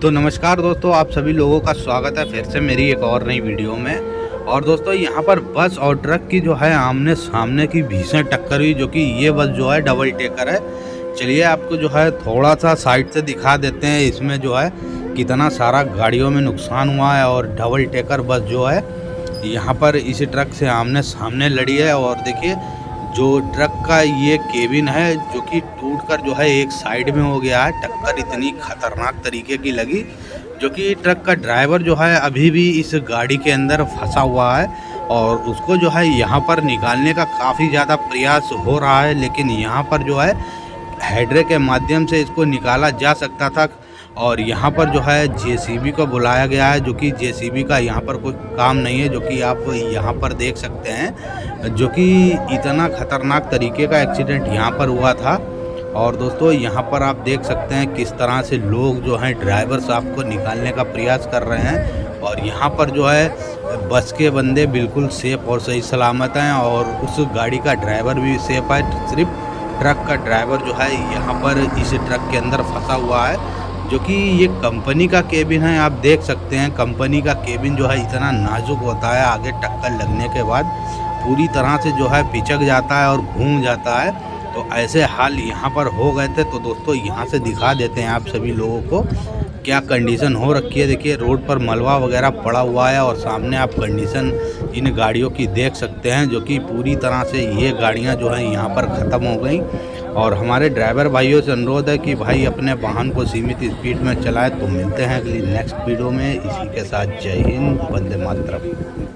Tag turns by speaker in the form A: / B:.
A: तो नमस्कार दोस्तों, आप सभी लोगों का स्वागत है फिर से मेरी एक और नई वीडियो में। और दोस्तों यहाँ पर बस और ट्रक की जो है आमने सामने की भीषण टक्कर हुई, जो कि ये बस जो है डबल टेकर है। चलिए आपको जो है थोड़ा सा साइड से दिखा देते हैं इसमें जो है कितना सारा गाड़ियों में नुकसान हुआ है। और डबल टेकर बस जो है यहाँ पर इस ट्रक से आमने सामने लड़ी है। और देखिए जो ट्रक का ये केबिन है जो कि टूटकर जो है एक साइड में हो गया है। टक्कर इतनी खतरनाक तरीके की लगी, जो कि ट्रक का ड्राइवर जो है अभी भी इस गाड़ी के अंदर फंसा हुआ है। और उसको जो है यहाँ पर निकालने का काफ़ी ज़्यादा प्रयास हो रहा है, लेकिन यहाँ पर जो है हेडरे के माध्यम से इसको निकाला जा सकता था। और यहाँ पर जो है जेसीबी को बुलाया गया है, जो कि जेसीबी का यहाँ पर कोई काम नहीं है, जो कि आप यहाँ पर देख सकते हैं। जो कि इतना खतरनाक तरीके का एक्सीडेंट यहाँ पर हुआ था। और दोस्तों यहाँ पर आप देख सकते हैं किस तरह से लोग जो हैं ड्राइवर साहब को निकालने का प्रयास कर रहे हैं। और यहाँ पर जो है बस के बंदे बिल्कुल सेफ और सही सलामत हैं, और उस गाड़ी का ड्राइवर भी सेफ है। सिर्फ ट्रक का ड्राइवर जो है यहाँ पर इस ट्रक के अंदर फंसा हुआ है, जो कि ये कंपनी का केबिन है। आप देख सकते हैं कंपनी का केबिन जो है इतना नाजुक होता है, आगे टक्कर लगने के बाद पूरी तरह से जो है पिचक जाता है और घूम जाता है। तो ऐसे हाल यहाँ पर हो गए थे। तो दोस्तों यहाँ से दिखा देते हैं आप सभी लोगों को क्या कंडीशन हो रखी है। देखिए रोड पर मलबा वगैरह पड़ा हुआ है, और सामने आप कंडीशन इन गाड़ियों की देख सकते हैं, जो कि पूरी तरह से ये गाड़ियां जो हैं यहाँ पर ख़त्म हो गई। और हमारे ड्राइवर भाइयों से अनुरोध है कि भाई अपने वाहन को सीमित स्पीड में चलाएं। तो मिलते हैं अगली नेक्स्ट वीडियो में। इसी के साथ जय हिंद, वंदे मातरम।